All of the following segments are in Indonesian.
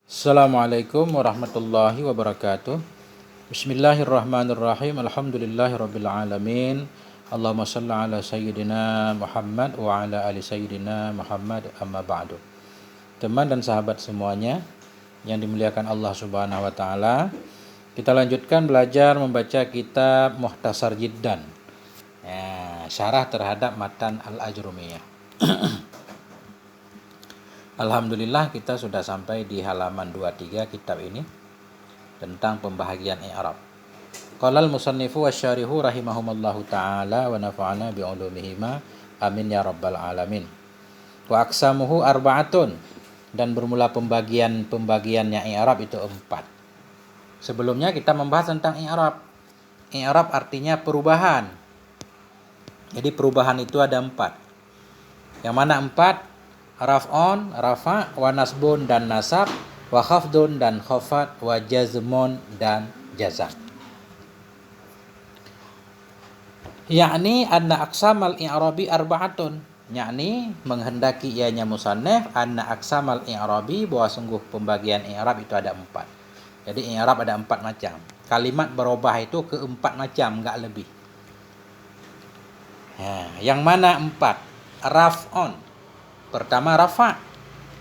Assalamualaikum warahmatullahi wabarakatuh. Bismillahirrahmanirrahim. Alhamdulillahirabbil alamin. Allahumma shalli ala sayyidina Muhammad wa ala ali sayyidina Muhammad, amma ba'du. Teman dan sahabat semuanya yang dimuliakan Allah Subhanahu wa taala, kita lanjutkan belajar membaca kitab Mukhtasar Jiddan. Syarah terhadap matan Al-Ajrumiyah. Alhamdulillah kita sudah sampai di halaman 23 kitab ini tentang pembahagian i'rab. Qala al-musannifu wasyarihu rahimahumallahu taala wa nafa'ana bi ulumihima amin ya rabbal alamin. Wa aqsamuhu arba'atun, dan bermula pembagiannya i'rab itu 4. Sebelumnya kita membahas tentang i'rab. I'rab artinya perubahan. Jadi perubahan itu ada 4. Yang mana 4? Raf'on, rafa, wa nasbun dan nasab, wa khafdun dan khafat, wa jazmun dan jazam. Yakni anna aqsamal i'rabi arba'atun. Yakni menghendaki ianya musannaf anna aqsamal i'rabi, bahwa sungguh pembagian i'rab itu ada 4. Jadi i'rab ada 4 macam. Kalimat berubah itu ke 4 macam, enggak lebih. Yang mana 4? Raf'on. Pertama rafa.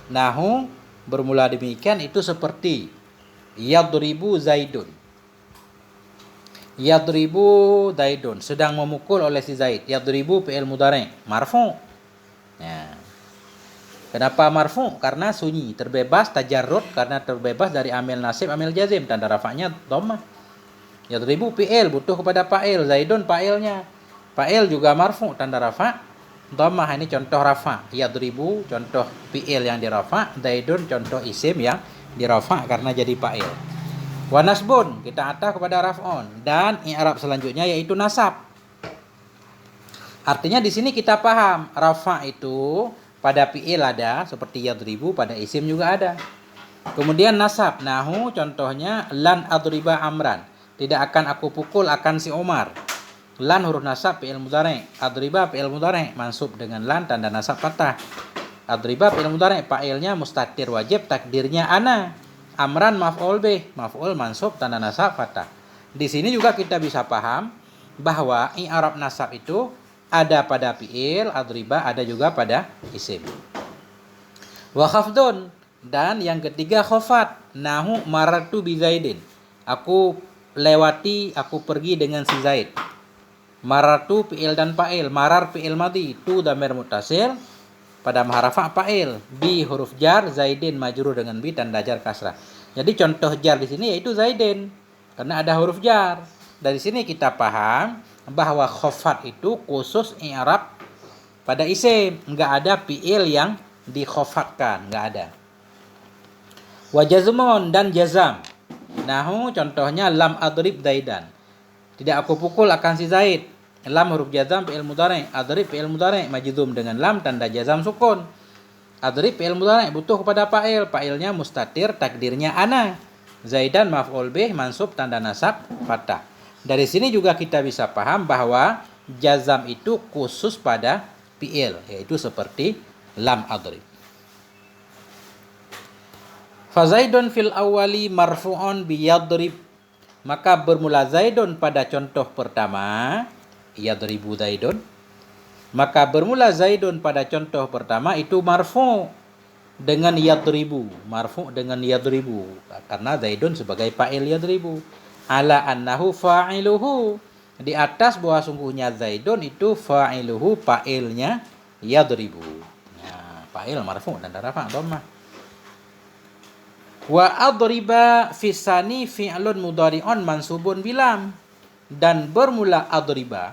Nahu bermula demikian itu seperti yadribu Zaidun. Yadribu Zaidun, sedang memukul oleh si Zaid. Yadribu fi'il mudhari' marfu'. Kenapa marfu'? Karena sunyi, terbebas, tajarrud, karena terbebas dari amil nasib, amil jazim, tanda rafa'nya dhammah. Yadribu fi'il, butuh kepada fa'il. Zaidun fa'ilnya. Fa'il juga marfu', tanda rafa' dhammah. Ini contoh rafa. Yadribu contoh fi'il yang dirafa, Zaidun contoh isim yang dirafa karena jadi fa'il. Wa nasbun, kita ataf kepada raf'on, dan i'rab selanjutnya yaitu nasab. Artinya di sini kita paham rafa itu pada fi'il ada, seperti yadribu, pada isim juga ada. Kemudian nasab, nahu contohnya lan adriba amran, tidak akan aku pukul akan si Umar. Lan huruf nasab fi'il mudhari', adriba fi'il mudhari' mansub dengan lan tanda nasab fathah. Adriba fi'il mudhari' fa'ilnya mustatir wajib, takdirnya ana. Amran maf'ul bih, maf'ul mansub tanda nasab fathah. Di sini juga kita bisa paham bahwa i'rab nasab itu ada pada fi'il, adriba ada juga pada isim. Wa khafdun, dan yang ketiga khafat. Nahu marartu bi Zaidin, aku lewati, aku pergi dengan si Zaid. Marartu fi'il dan fa'il. Marar fi'il madhi, tu dhamir muttasil pada maharafa fa'il, bi huruf jar, Zaidin majrur dengan bi tanda jar kasrah. Jadi contoh jar di sini yaitu Zaidin karena ada huruf jar. Dari sini kita paham bahwa khafat itu khusus i'rab pada isim, enggak ada fi'il yang dikhafatkan, enggak ada. Wa jazmun dan jazam. Nahu contohnya lam adrib Zaidan, tidak aku pukul akan si Zaid. Lam huruf jazam fi'il mudhari', adrib fi'il mudhari' majzum dengan lam tanda jazam sukun. Adrib fi'il mudhari' butuh kepada fa'il, fa'ilnya mustatir, takdirnya ana. Zaidan maf'ul bih mansub tanda nasab fathah. Dari sini juga kita bisa paham bahwa jazam itu khusus pada fi'il, yaitu seperti lam adrib. Fa Zaidun fil awwali marfu'un bi yadrib, maka bermula Zaidun pada contoh pertama, yadribu Zaidun, maka bermula Zaidun pada contoh pertama itu marfu dengan yadribu, marfu dengan yadribu karena Zaidun sebagai fa'il yadribu. Ala annahu fa'iluhu, di atas bahwa sungguhnya Zaidun itu fa'iluhu, fa'ilnya yadribu. Fa'il marfu dan rafa' dhammah. Wa adriba fisani fi'lun mudhari'un mansubun bilam, dan bermula adriba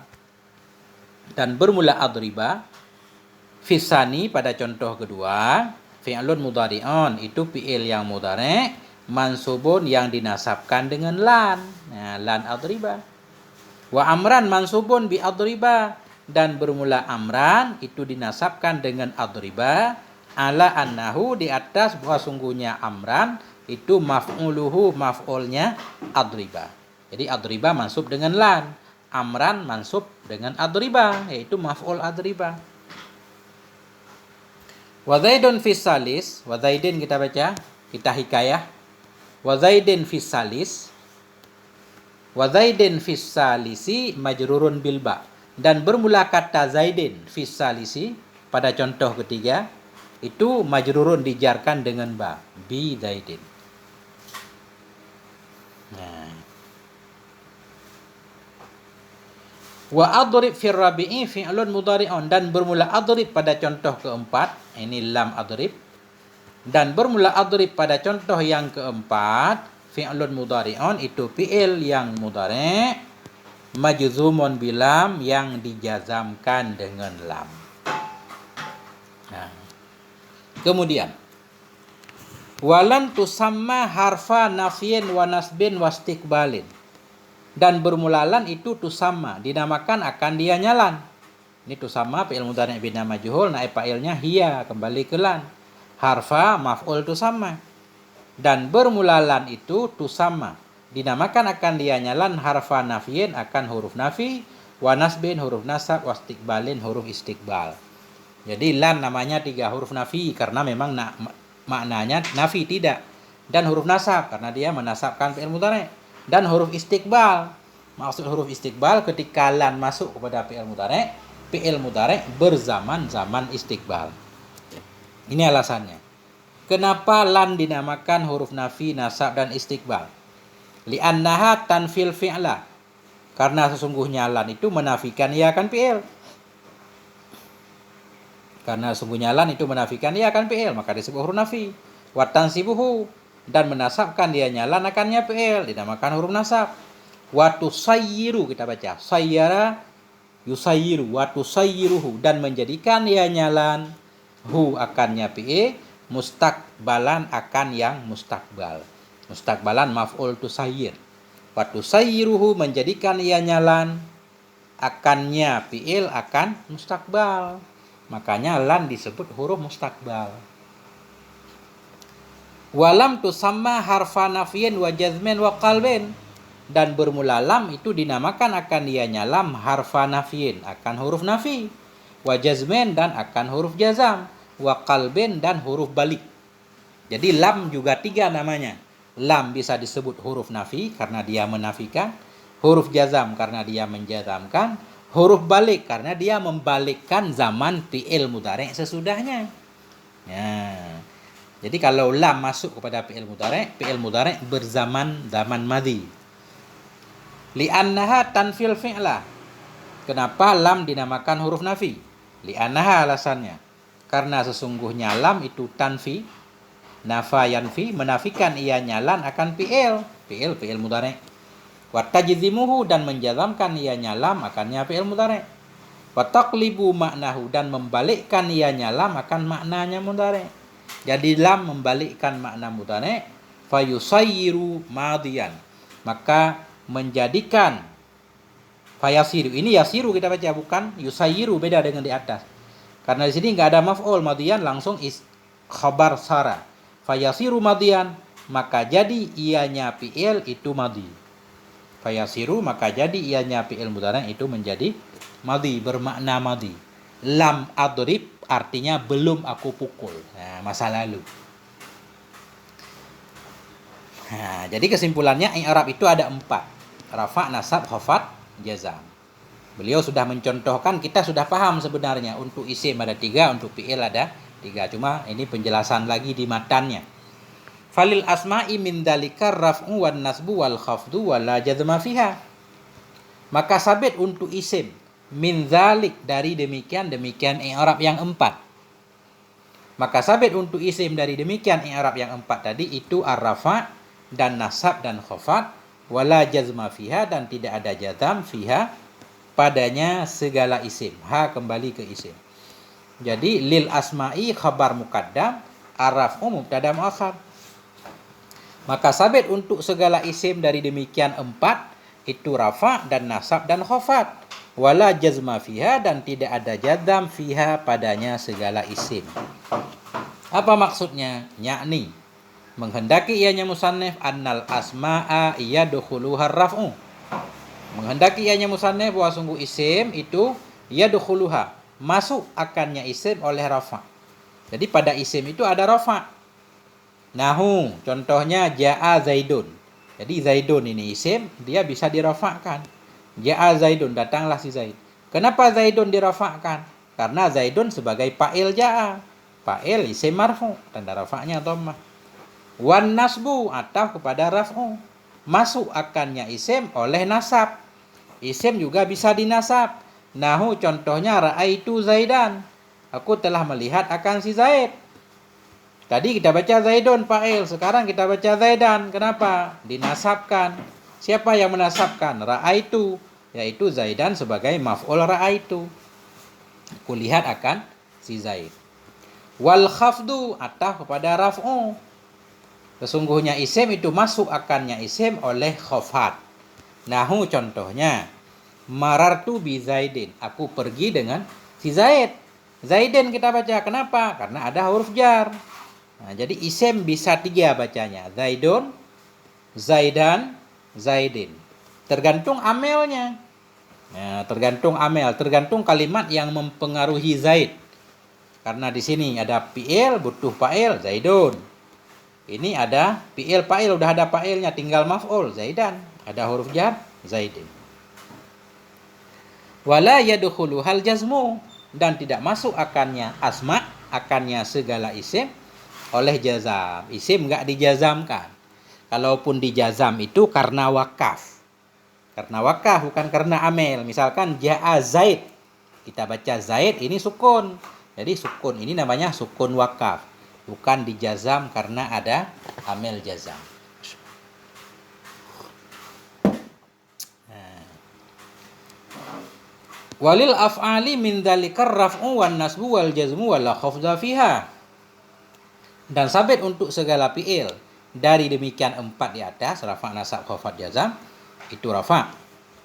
fisani pada contoh kedua, fi'lun mudhari'un itu fi'il yang mudhari', mansubun yang dinasabkan dengan lan. Lan adriba. Wa amran mansubun bi adriba, dan bermula amran itu dinasabkan dengan adriba. Ala annahu, di atas bahwa sungguhnya amran itu maf'uluhu, maf'ulnya adriba. Jadi adriba mansub dengan lan, amran mansub dengan adriba, yaitu maf'ul adriba. Wa Zaidun fi salis, wa Zaidin kita baca. Kita hikayah. Wa Zaidin fis salis. Wa Zaidin fis salisi majrurun bil ba. Dan bermula kata Zaidin fis salisi pada contoh ketiga itu majrurun dijarkan dengan ba. Bi Zaidin. Nah. Wa adrib fir rabi'i fi'lun mudhari'un, dan bermula adrib pada contoh keempat, ini lam adrib, dan bermula adrib pada contoh yang keempat fi'lun mudhari'un itu fi'il yang mudhari' majzumun bilam yang dijazamkan dengan lam. Nah. Kemudian walan tusamma harfa nafyin wa nasbin wa istiqbalin, dan bermula lan itu tusamma dinamakan akan dia nyalan. Ini tusamma fi'il mudhari' bina majhul, naib fa'ilnya hiya, kembali ke lan. Harfa maf'ul tusamma, dan bermula lan itu tusamma dinamakan akan dia nyalan harfa nafyin akan huruf nafi, wa nasbin huruf nasab, wa istiqbalin huruf istiqbal. Jadi lan namanya 3 huruf nafi karena memang maknanya nafi tidak, dan huruf nasab karena dia menasabkan fi'il mudhari', dan huruf istiqbal. Maksud huruf istiqbal ketika lan masuk kepada fi'il mudhari' berzaman zaman istiqbal. Ini alasannya. Kenapa lan dinamakan huruf nafi, nasab, dan istiqbal? Li'annaha tanfil fi'la. Karena sesungguhnya lan itu menafikan ia akan fi'il. Karena sesungguhnya lan itu menafikan ia akan fi'il, maka disebut huruf nafi. Wa tansibuhu, dan menasabkan dia lan akannya fi'il, dinamakan huruf nasab. Wa tusayyiru, kita baca sayyara yusayyiru, wa tusayyiruhu, dan menjadikan dia lan hu akannya fi'il, mustaqbalan akan yang mustaqbal. Mustaqbalan maf'ul tusayyir. Wa tusayyiruhu, menjadikan ia lan akannya fi'il akan mustaqbal. Makanya lan disebut huruf mustaqbal. Walam tusamma harfa nafyin wa jazmin wa qalbin, dan bermula lam itu dinamakan akan dianya lam harfa nafyin akan huruf nafi, wa jazmin dan akan huruf jazam, wa qalbin dan huruf balik. Jadi lam juga 3 namanya. Lam bisa disebut huruf nafi karena dia menafikan, huruf jazam karena dia menjazamkan, huruf balik karena dia membalikkan zaman fi'il mudhari' sesudahnya. Ya. Jadi kalau lam masuk kepada fi'il mudhari' berzaman zaman madhi. Li'annaha tanfil fi'la. Kenapa lam dinamakan huruf nafi? Li'annaha alasannya. Karena sesungguhnya lam itu tanfi, nafa yanfi, menafikan ia lan akan fi'il mudhari'. Wa tajzimuhu, dan menjazamkan ia lam akannya fi'il mudhari'. Wa taqlibu maknahu, dan membalikkan ia lam akan maknanya mudhari'. Jadi lam membalikkan makna mudhari', fayusayyiru madiyan, maka menjadikan fayasiru. Ini yasiru kita baca, bukan yusayyiru, beda dengan di atas. Karena di sini enggak ada maf'ul, madiyan langsung khabar sara. Fayasiru madiyan, maka jadi ianya fi'il itu madi. Fayasiru, maka jadi ianya fi'il mudhari' itu menjadi madi, bermakna madi. Lam adrib artinya belum aku pukul. Nah, masa lalu. Nah, jadi kesimpulannya i'rab itu ada 4. Rafa, nasab, khafat, jazam. Beliau sudah mencontohkan, kita sudah paham sebenarnya. Untuk isim ada 3, untuk fi'il ada 3. Cuma ini penjelasan lagi di matannya. Falil asma'i min dalika raf'u wan nasbu wal khafdu wala jazma fiha. Maka sabit untuk isim min zalik, dari demikian i'rab yang 4. Maka sabit untuk isim dari demikian i'rab yang 4 tadi itu ar-rafa dan nasab dan khafat, wala jazma fiha, dan tidak ada jazam fiha padanya segala isim. Ha kembali ke isim. Jadi lil asma'i khabar muqaddam, ar-raf'u mubtada muakhar. Maka sabit untuk segala isim dari demikian 4 itu rafa dan nasab dan khafat. Wala jazma fiha, dan tidak ada jazam fiha padanya segala isim. Apa maksudnya? Yakni menghendaki ianya musannif annal asma'a yadkhuluha raf'u. Menghendaki ianya musannif bahwa sungguh isim itu yadkhuluha, masuk akannya isim oleh rafa. Jadi pada isim itu ada rafa. Nahu, contohnya ja'a Zaidun. Jadi Zaidun ini isim, dia bisa dirafa'kan. Ja'a Zaidun, datanglah si Zaid. Kenapa Zaidun dirafa'kan? Karena Zaidun sebagai fa'il ja'a. Fa'il isim marfu, tanda rafa'nya dhammah. Wan nasbu, atau kepada raf'u. Masuk akannya isim oleh nasab. Isim juga bisa dinasab. Nahu, contohnya ra'aitu Zaidan. Aku telah melihat akan si Zaid. Tadi kita baca Zaidun fa'il, sekarang kita baca Zaidan. Kenapa? Dinasabkan. Siapa yang menasabkan? Ra'aitu, yaitu Zaidan sebagai maf'ul ra'aitu. Kulihat akan si Zaid. Wal khafdu, atau kepada raf'u. Sesungguhnya isim itu masuk akannya isim oleh khafat. Nahu, contohnya marartu bi Zaidin. Aku pergi dengan si Zaid. Zaidin kita baca. Kenapa? Karena ada huruf jar. Nah, jadi isim bisa 3 bacanya. Zaidun, Zaidan, Zaidin. Tergantung amelnya. Nah, tergantung amel, tergantung kalimat yang mempengaruhi Zaid. Karena di sini ada fi'il, butuh fa'il, Zaidun. Ini ada fi'il fa'il, udah ada fa'ilnya, tinggal maf'ul, Zaidan. Ada huruf jar, Zaidin. Wala yadkhulu hal jazmu, dan tidak masuk akannya asma, akannya segala isim oleh jazam. Isim enggak dijazamkan. Kalaupun dijazam itu karena wakaf. Karena wakaf, bukan karena amel. Misalkan ja'a Zaid. Kita baca Zaid, ini sukun. Jadi sukun ini namanya sukun wakaf. Bukan dijazam karena ada amel jazam. Walil af'ali min dzalikar raf'u wan nasbu wal jazmu wala khafdha fiha. Dan sabit untuk segala fi'il dari demikian 4 di atas, rafa, nasab, khafat, jazam, itu rafa.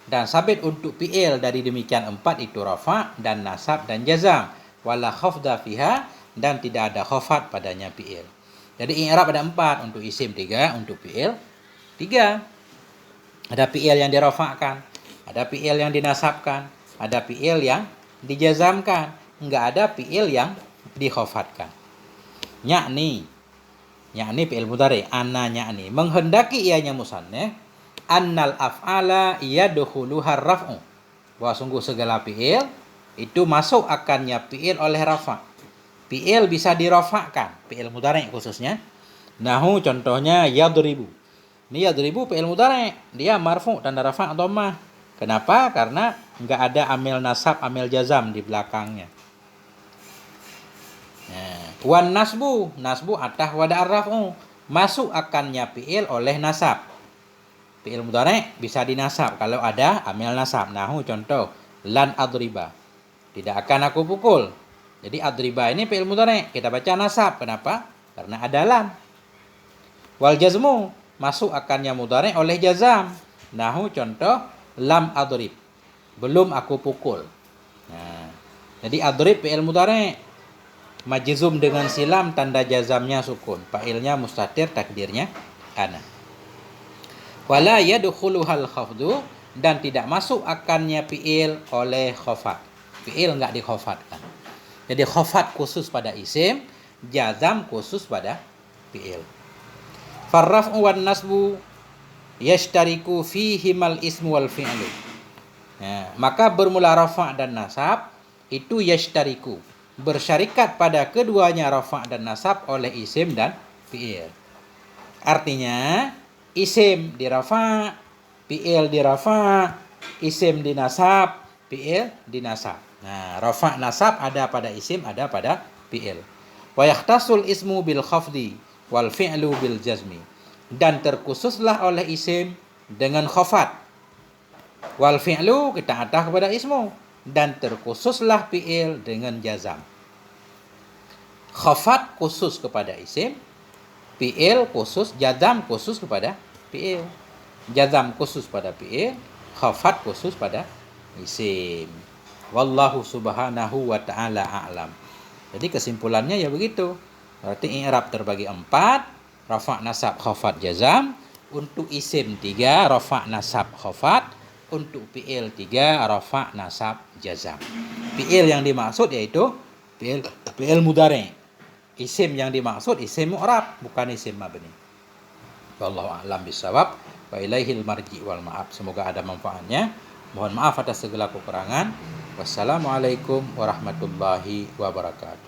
Dan sabit untuk fi'il dari demikian 4 itu rafa dan nasab dan jazam. Wala khafdha fiha, dan tidak ada khafat padanya fi'il. Jadi i'rab ada 4, untuk isim 3, untuk fi'il 3. Ada fi'il yang dirafa'kan, ada fi'il yang dinasabkan, ada fi'il yang dijazamkan, enggak ada fi'il yang dikhafatkan. Yakni fi'il mudhari, anna yakni, menghendaki ianya musannaf, annal af'ala yadkhuluha raf'u, bahwa sungguh segala fi'il itu masuk akannya fi'il oleh rafa. Fi'il bisa dirafa'kan, fi'il mudhari khususnya. Nahu, contohnya yadribu. Ini yadribu fi'il mudhari, dia marfu tanda rafa' dhammah. Kenapa? Karena enggak ada amil nasab, amil jazam di belakangnya. Wan nasbu, nasbu atah wada arraf'u, masuk akannya fi'il oleh nasab. Fi'il mudhari bisa dinasab kalau ada amil nasab. Nahu, contoh lan adriba, tidak akan aku pukul. Jadi adriba ini fi'il mudhari, kita baca nasab. Kenapa? Karena ada lan. Wal jazmu, masuk akannya mudhari oleh jazam. Nahu, contoh lam adrib, belum aku pukul. Nah, jadi adrib fi'il mudhari majzum dengan silam, tanda jazamnya sukun, fa'ilnya mustatir, takdirnya ana. Wala yadkhuluhal khafdu, dan tidak masuk akannya fi'il oleh khafat. Fi'il enggak dikhafatkan. Jadi khafat khusus pada isim, jazam khusus pada fi'il. Farraf'u wan nasbu yashtariku fihimal ismu wal fi'lu. Nah, maka bermula rafa' dan nasab itu yashtariku, bersyarikat pada keduanya rafa' dan nasab oleh isim dan fi'il. Artinya isim dirafa', fi'il dirafa', isim dinasab, fi'il dinasab. Nah, rafa' nasab ada pada isim, ada pada fi'il. Wa yakhtasul ismu bil khafdi wal fi'lu bil jazmi, dan terkhususlah oleh isim dengan khafat. Wal fi'lu kita atah kepada ismu, dan terkhususlah fi'il dengan jazam. Khafat khusus kepada isim, fi'il khusus, jazam khusus kepada fi'il. Jazam khusus pada fi'il, khafat khusus pada isim. Wallahu subhanahu wa ta'ala a'lam. Jadi kesimpulannya ya begitu. Berarti i'rab terbagi 4, rafa' nasab khafat jazam. Untuk isim 3, rafa' nasab khafat. Untuk fi'il 3, rafa' nasab jazam. Fi'il yang dimaksud yaitu fi'il mudhari. isim yang dimaksud isim mu'rab, bukan isim mabni. Wallahu a'lam bishawab. Wa ilaihil marji wal ma'ab. Semoga ada manfaatnya. Mohon maaf atas segala kekurangan. Wassalamualaikum warahmatullahi wabarakatuh.